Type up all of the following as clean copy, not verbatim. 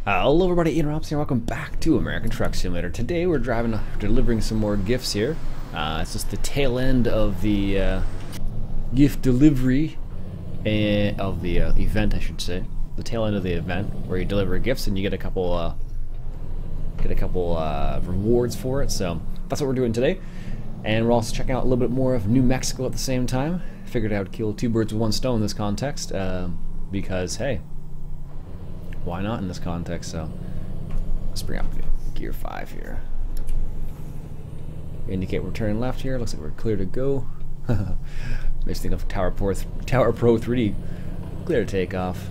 Hello everybody, Ian Robson here. Welcome back to American Truck Simulator. Today we're delivering some more gifts here. It's just the tail end of the gift delivery of the event, I should say. The tail end of the event where you deliver gifts and you get a couple rewards for it. So that's what we're doing today. And we're also checking out a little bit more of New Mexico at the same time. Figured I would kill two birds with one stone in this context because hey, why not in this context? So let's bring up gear 5 here. Indicate we're turning left here. Looks like we're clear to go. Makes me think of Tower Pro 3D. Clear to take off.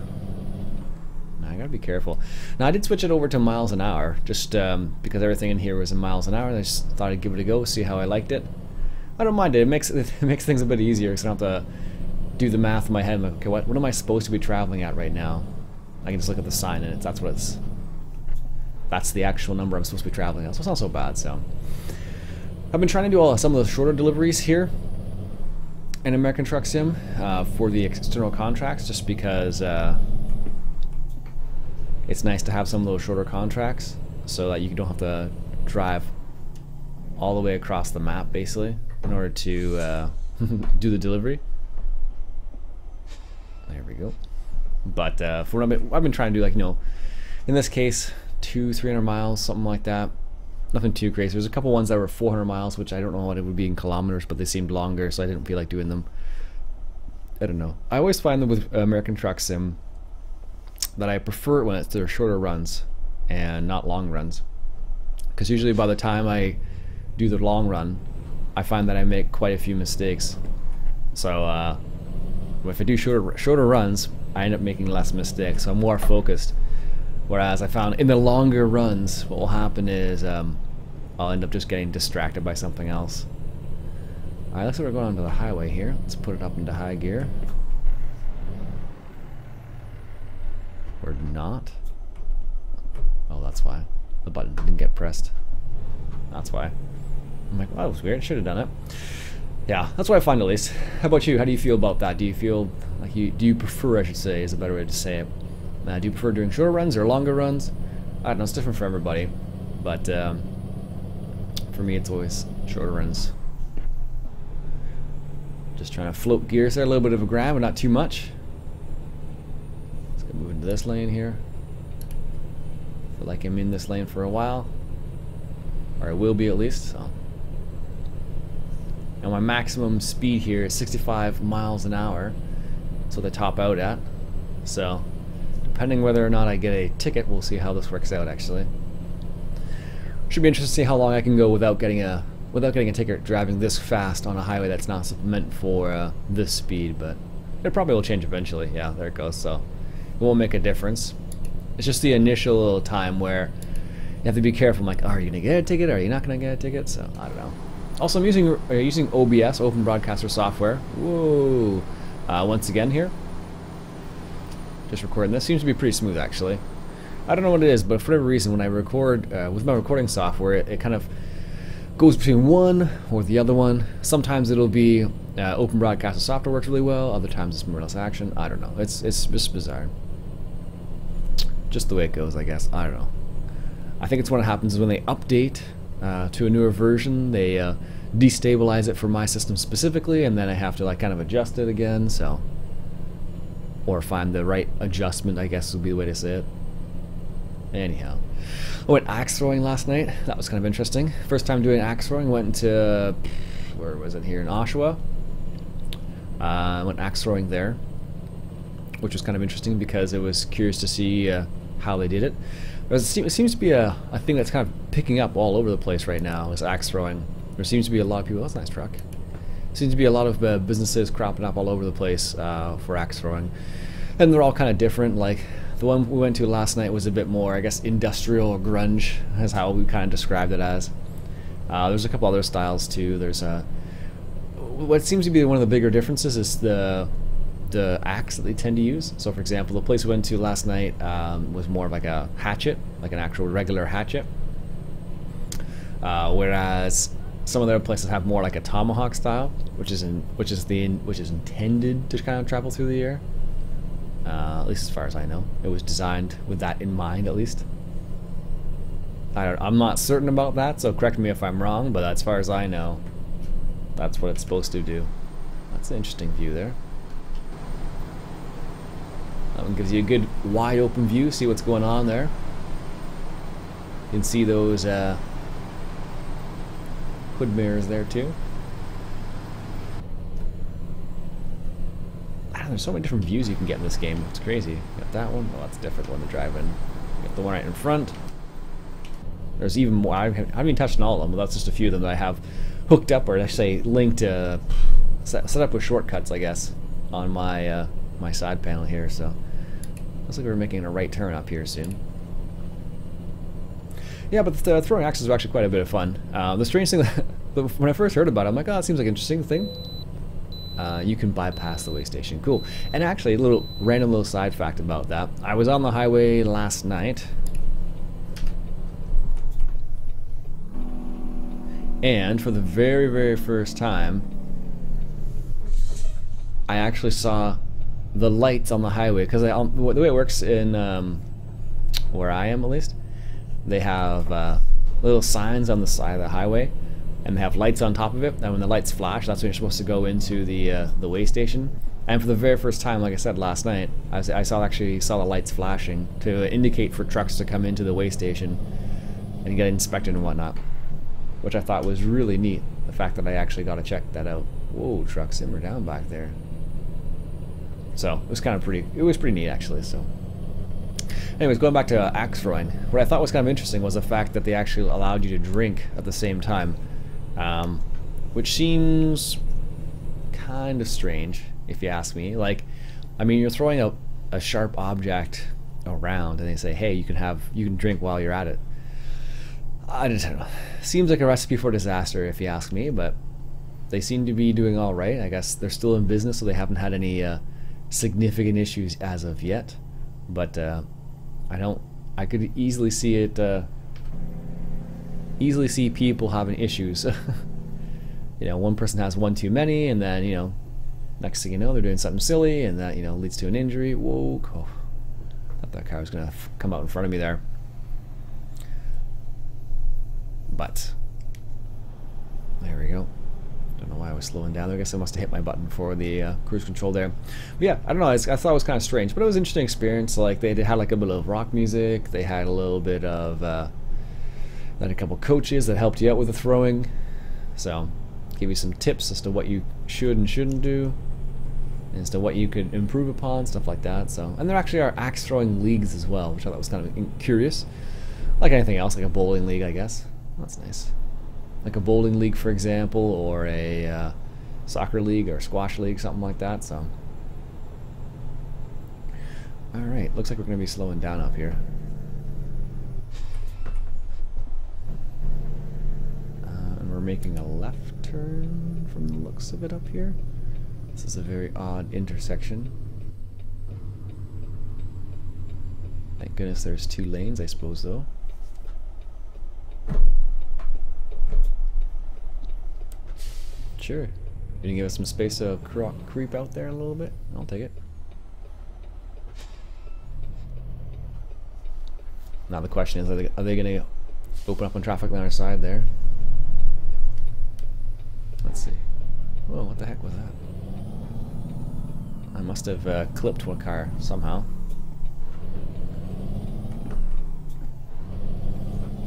Now I gotta be careful. Now I did switch it over to miles an hour just because everything in here was in miles an hour. And I just thought I'd give it a go, see how I liked it. I don't mind it. It makes things a bit easier because I don't have to do the math in my head. I'm like, okay, what am I supposed to be traveling at right now? I can just look at the sign and that's the actual number I'm supposed to be traveling at. So it's not so bad. So I've been trying to do some of the shorter deliveries here in American Truck Sim for the external contracts, just because it's nice to have some of those shorter contracts so that you don't have to drive all the way across the map basically in order to do the delivery. There we go. But for what I've been trying to do, like, you know, in this case, 200-300 miles, something like that. Nothing too crazy. There's a couple ones that were 400 miles, which I don't know what it would be in kilometers, but they seemed longer, so I didn't feel like doing them. I don't know. I always find that with American Truck Sim that I prefer it when it's their shorter runs and not long runs, because usually by the time I do the long run, I find that I make quite a few mistakes. So if I do shorter runs, I end up making less mistakes, so I'm more focused. Whereas I found in the longer runs, what will happen is I'll end up just getting distracted by something else. Alright, looks like we're going onto the highway here. Let's put it up into high gear. Or not. Oh, that's why. The button didn't get pressed. That's why. I'm like, well, that was weird. Should have done it. Yeah, that's what I find at least. How about you? How do you feel about that? Do you feel like do you prefer, I should say, is a better way to say it. Do you prefer doing shorter runs or longer runs? I don't know, it's different for everybody. But for me, it's always shorter runs. Just trying to float gears there, a little bit of a grab, but not too much. Let's go move into this lane here. Feel like I'm in this lane for a while. Or I will be at least, so. And my maximum speed here is 65 miles an hour. That's what they top out at. So, depending whether or not I get a ticket, we'll see how this works out actually. Should be interesting to see how long I can go without getting a ticket driving this fast on a highway that's not meant for this speed, but it probably will change eventually. Yeah, there it goes. So, it won't make a difference. It's just the initial little time where you have to be careful. I'm like, are you gonna get a ticket? Are you not gonna get a ticket? So, I don't know. Also, I'm using OBS, Open Broadcaster Software. Whoa! Once again here, just recording this. Seems to be pretty smooth actually. I don't know what it is, but for whatever reason, when I record with my recording software, it kind of goes between one or the other one. Sometimes it'll be Open Broadcaster Software works really well. Other times it's more or less Action. I don't know. It's just bizarre. Just the way it goes, I guess. I don't know. I think it's what happens is when they update to a newer version, they destabilize it for my system specifically, and then I have to like kind of adjust it again, so, or find the right adjustment, I guess would be the way to say it. Anyhow, I went axe throwing last night. That was kind of interesting. First time doing axe throwing. Went to, where was it, here in Oshawa. Went axe throwing there, which was kind of interesting because it was curious to see how they did it. It seems to be a thing that's kind of picking up all over the place right now, is axe throwing. There seems to be a lot of people, that's a nice truck. Seems to be a lot of businesses cropping up all over the place for axe throwing. And they're all kind of different. Like the one we went to last night was a bit more, I guess, industrial or grunge, is how we kind of described it as. There's a couple other styles too. There's what seems to be one of the bigger differences is the axe that they tend to use. So for example, the place we went to last night was more of like a hatchet, like an actual regular hatchet, whereas some of the other places have more like a tomahawk style, which is intended to kind of travel through the air. At least as far as I know. It was designed with that in mind, at least. I'm not certain about that, so correct me if I'm wrong, but as far as I know, that's what it's supposed to do. That's an interesting view there. That one gives you a good wide open view, see what's going on there. You can see those hood mirrors there too. There's so many different views you can get in this game. It's crazy. You got that one. Oh, that's a different one to drive in. You got the one right in front. There's even more. I haven't even touched on all of them, but that's just a few of them that I have hooked up, or I say linked to, set up with shortcuts, I guess, on my my side panel here. So looks like we're making a right turn up here soon. Yeah, but the throwing axes are actually quite a bit of fun. The strange thing that when I first heard about it, I'm like, oh, it seems like an interesting thing. You can bypass the way station. Cool. And actually, a random little side fact about that. I was on the highway last night, and for the very, very first time, I actually saw the lights on the highway. Because the way it works in where I am, at least, they have little signs on the side of the highway, and they have lights on top of it, and when the lights flash, that's when you're supposed to go into the way station. And for the very first time, like I said last night, I actually saw the lights flashing to indicate for trucks to come into the way station and get inspected and whatnot, which I thought was really neat. The fact that I actually got to check that out. Whoa, truck simmer down back there. So it was kind of pretty. It was pretty neat actually. So, anyways, going back to axe throwing, what I thought was kind of interesting was the fact that they actually allowed you to drink at the same time. Which seems kind of strange, if you ask me. Like, I mean, you're throwing a sharp object around, and they say, "Hey, you can drink while you're at it." I don't know. Seems like a recipe for disaster, if you ask me. But they seem to be doing all right. I guess they're still in business, so they haven't had any significant issues as of yet. But I could easily see it. Easily see people having issues. You know, one person has one too many, and then, you know, next thing you know, they're doing something silly, and that, you know, leads to an injury. Whoa, oh, thought that car was gonna come out in front of me there. But there we go. Don't know why I was slowing down there. I guess I must have hit my button for the cruise control there. But yeah, I don't know. I thought it was kind of strange, but it was an interesting experience. Like, they had like a bit of rock music. They had a little bit of then a couple coaches that helped you out with the throwing, so give you some tips as to what you should and shouldn't do, as to what you could improve upon, stuff like that. So, and there actually are axe throwing leagues as well, which I thought was kind of curious, like anything else, like a bowling league, I guess. That's nice, like a bowling league, for example, or a soccer league or squash league, something like that. So, all right, looks like we're going to be slowing down up here. We're making a left turn from the looks of it up here. This is a very odd intersection. Thank goodness there's two lanes, I suppose, though. Sure. Can you give us some space to creep out there a little bit? I'll take it. Now the question is, are they going to open up on traffic on our side there? Let's see. Whoa, what the heck was that? I must have clipped one car somehow.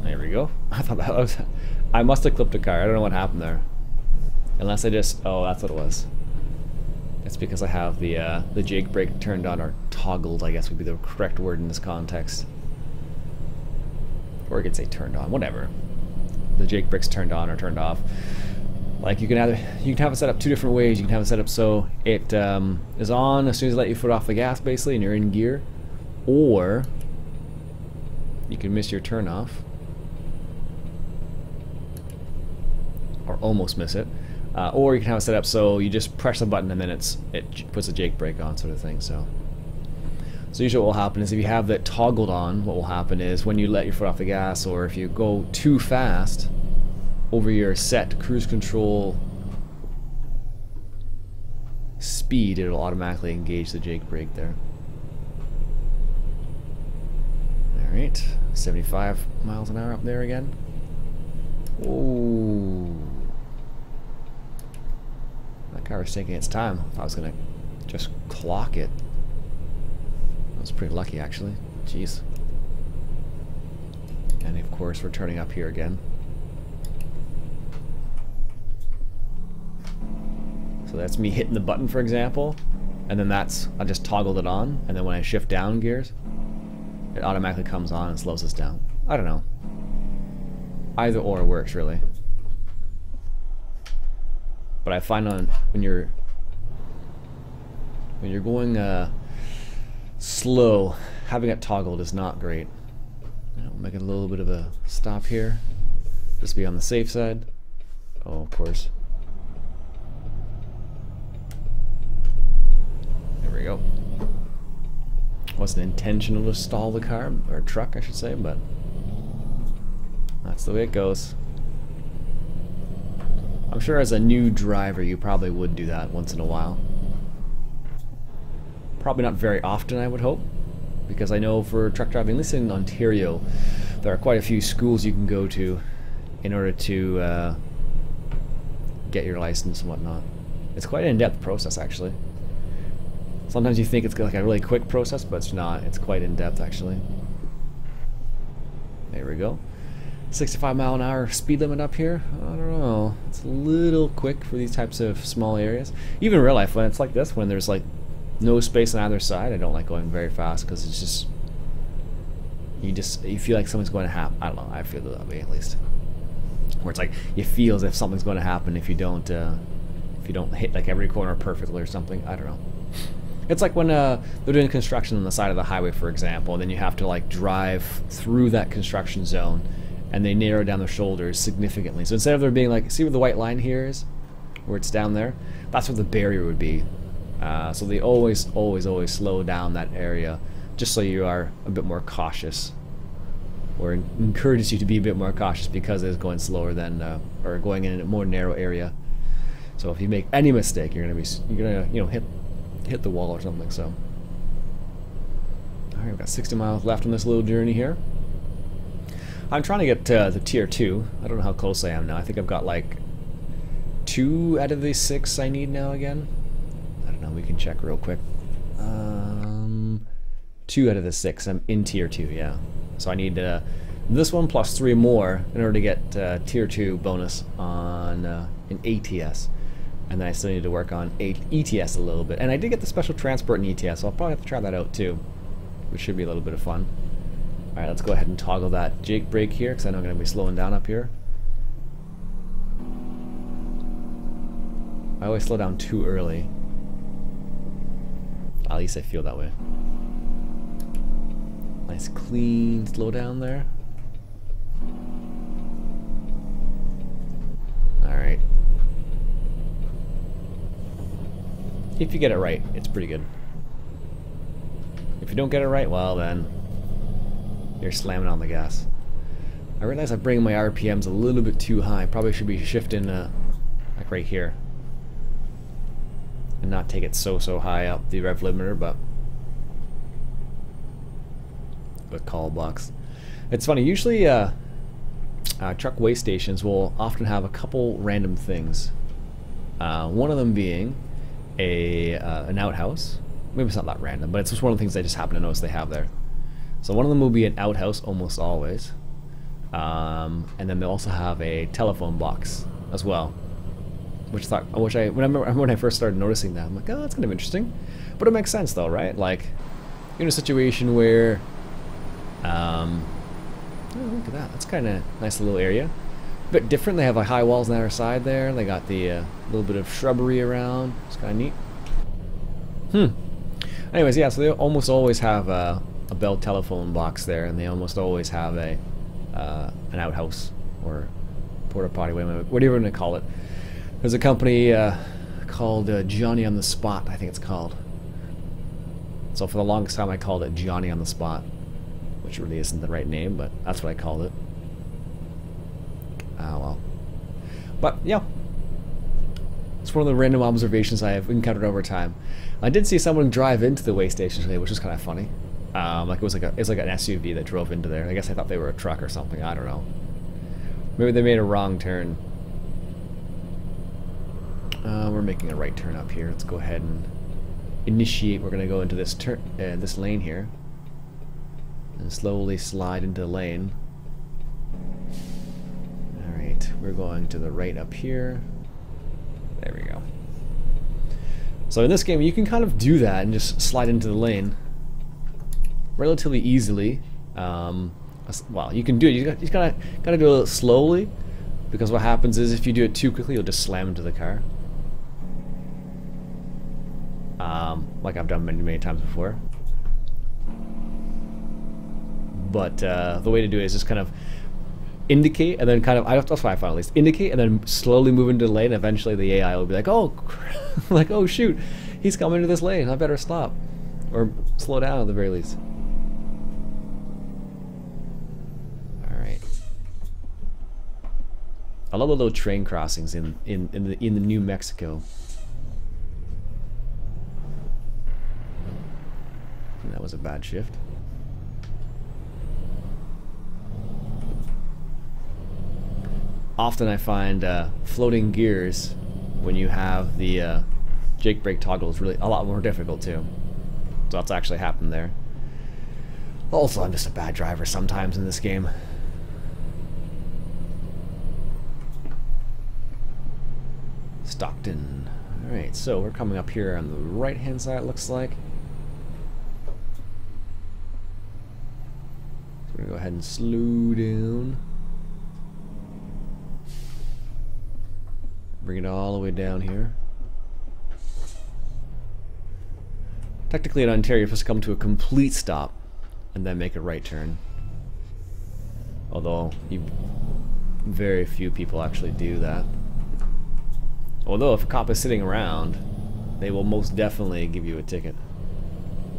There we go. I thought that was... I must have clipped a car. I don't know what happened there. Unless I just... Oh, that's what it was. It's because I have the jake brake turned on, or toggled, I guess would be the correct word in this context. Or I could say turned on, whatever. The jake brake's turned on or turned off. Like, you can have it set up two different ways. You can have it set up so it is on as soon as you let your foot off the gas, basically, and you're in gear. Or you can miss your turn off, or almost miss it. Or you can have it set up so you just press the button and then it puts a jake brake on, sort of thing. So usually what will happen is, if you have that toggled on, what will happen is when you let your foot off the gas, or if you go too fast over your set cruise control speed, it'll automatically engage the jake brake there. 75 miles an hour up there again. Ooh. That car was taking its time. I was gonna just clock it. I was pretty lucky actually. Jeez. And of course we're turning up here again. So that's me hitting the button, for example, and then that's, I just toggled it on, and then when I shift down gears, it automatically comes on and slows us down. I don't know. Either or works, really. But I find when you're going slow, having it toggled is not great. Make a little bit of a stop here, just to be on the safe side. Oh, of course. There we go. Wasn't intentional to stall the car, or truck I should say, but that's the way it goes. I'm sure as a new driver you probably would do that once in a while. Probably not very often, I would hope, because I know for truck driving, at least in Ontario, there are quite a few schools you can go to in order to get your license and whatnot. It's quite an in-depth process actually. Sometimes you think it's like a really quick process, but it's not. It's quite in-depth actually. There we go. 65-mile-an-hour speed limit up here. I don't know. It's a little quick for these types of small areas. Even in real life, when it's like this, when there's like no space on either side, I don't like going very fast because it's just you feel like something's going to happen. I don't know. I feel that way at least. Where it's like you feel as if something's going to happen if you don't hit like every corner perfectly or something. I don't know. It's like when they're doing construction on the side of the highway, for example, and then you have to like drive through that construction zone, and they narrow down their shoulders significantly. So instead of there being like, see where the white line here is, where it's down there, that's where the barrier would be. So they always slow down that area, just so you are a bit more cautious, or encourages you to be a bit more cautious because it's going slower than, or going in a more narrow area. So if you make any mistake, you're gonna hit the wall or something. So alright, we've got 60 miles left on this little journey here. I'm trying to get the tier 2. I don't know how close I am now. I think I've got like 2 out of the 6 I need now again. I don't know, we can check real quick. 2 out of the 6 I'm in tier 2, yeah. So I need this one plus 3 more in order to get tier 2 bonus on an ATS. And then I still need to work on ETS a little bit. And I did get the special transport in ETS, so I'll probably have to try that out too, which should be a little bit of fun. Alright, let's go ahead and toggle that Jake brake here, because I know I'm going to be slowing down up here. I always slow down too early. At least I feel that way. Nice clean slow down there. Alright. If you get it right, it's pretty good. If you don't get it right, well then, you're slamming on the gas. I realize I'm bringing my RPMs a little bit too high. Probably should be shifting like right here. And not take it so high up the rev limiter, but the call box. It's funny, usually truck weigh stations will often have a couple random things. One of them being an outhouse. Maybe it's not that random, but it's just one of the things I just happen to notice they have there. So one of them will be an outhouse almost always, and then they'll also have a telephone box as well. When I first started noticing that, I'm like, oh, that's kind of interesting. But it makes sense though, right? Like, you're in a situation where, oh, look at that. That's kind of nice little area. A bit different. They have like high walls on the other side there. They got the little bit of shrubbery around. It's kind of neat. Anyways, yeah. So they almost always have a Bell telephone box there, and they almost always have an outhouse or porta potty, whatever you want to call it. There's a company called Johnny on the Spot, I think it's called. So for the longest time I called it Johnny on the Spot, which really isn't the right name, but that's what I called it. Ah, well. But, yeah. It's one of the random observations I have encountered over time. I did see someone drive into the weigh station today, which was kind of funny. Like it's like an SUV that drove into there. I guess I thought they were a truck or something. I don't know. Maybe they made a wrong turn. We're making a right turn up here. Let's go ahead and initiate. We're gonna go into this turn, this lane here, and slowly slide into the lane. All right, we're going to the right up here. There we go. So in this game, you can kind of do that and just slide into the lane relatively easily. Well, you can do it. You just gotta do it a little slowly, because what happens is if you do it too quickly, you'll just slam into the car. Like I've done many times before. But the way to do it is just kind of indicate and then kind of, that's what I found at least, indicate and then slowly move into the lane. Eventually the AI will be like, oh, like, oh shoot, he's coming into this lane, I better stop. Or slow down at the very least. Alright. I love the little train crossings in the New Mexico. That was a bad shift. Often I find floating gears when you have the Jake brake toggle is really a lot more difficult too. So that's actually happened there. Also, I'm just a bad driver sometimes in this game. Stockton. Alright, so we're coming up here on the right hand side, it looks like. We're gonna go ahead and slow down. Bring it all the way down here. Technically in Ontario, you're supposed to come to a complete stop and then make a right turn. Although very few people actually do that. Although if a cop is sitting around, they will most definitely give you a ticket.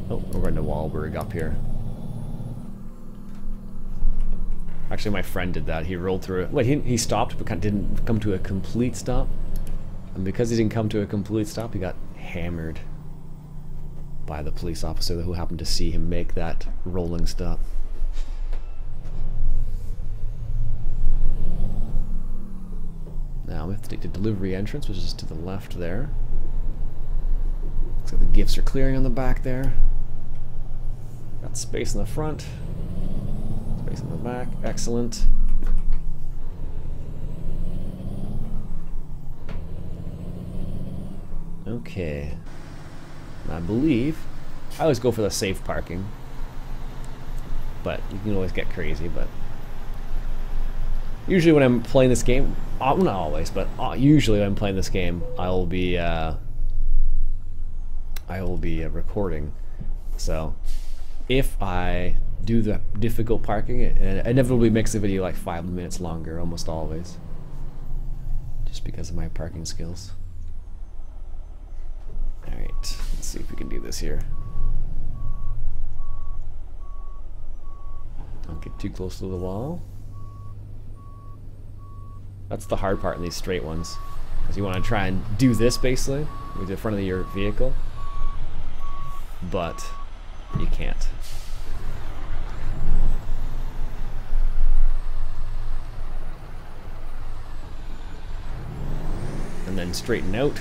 Oh, we're going to Wahlberg up here. Actually, my friend did that. He rolled through it. Wait, he stopped, but didn't come to a complete stop. And because he didn't come to a complete stop, he got hammered by the police officer who happened to see him make that rolling stop. Now we have to take the delivery entrance, which is to the left there. Looks like the gifts are clearing on the back there. Got space in the front. Space in the back. Excellent. Okay. I believe I always go for the safe parking, but you can always get crazy. But usually when I'm playing this game, not always, but usually when I'm playing this game, I will be recording. So if I do the difficult parking, it inevitably makes the video like 5 minutes longer, almost always, just because of my parking skills. Alright, let's see if we can do this here. Don't get too close to the wall. That's the hard part in these straight ones, because you want to try and do this basically with the front of your vehicle, but you can't. And then straighten out.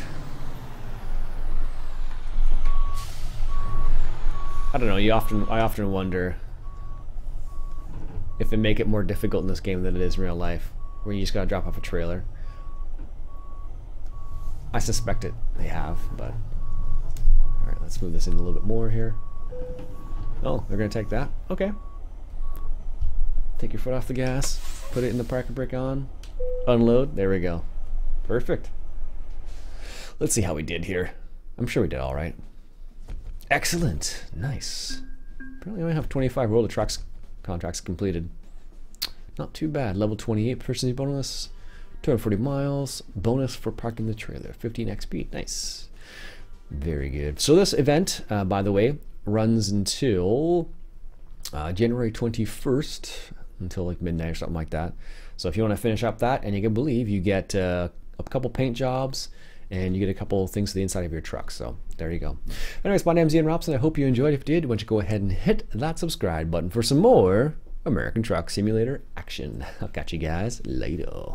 I don't know, I often wonder if they make it more difficult in this game than it is in real life, where you just gotta drop off a trailer. I suspect they have, but alright, let's move this in a little bit more here. Oh, they're gonna take that? Okay. Take your foot off the gas, put it in the parking brake on, unload, there we go. Perfect. Let's see how we did here. I'm sure we did alright. Excellent. Nice. Apparently I only have 25 World of Trucks contracts completed. Not too bad. Level 28 personality bonus, 240 miles, bonus for parking the trailer, 15 XP. Nice. Very good. So this event, by the way, runs until January 21st, until like midnight or something like that. So if you want to finish up that, and you can believe you get a couple paint jobs and you get a couple things to the inside of your truck. So there you go. Anyways, my name's Ian Robson. I hope you enjoyed. If you did, why don't you go ahead and hit that subscribe button for some more American Truck Simulator action. I'll catch you guys later.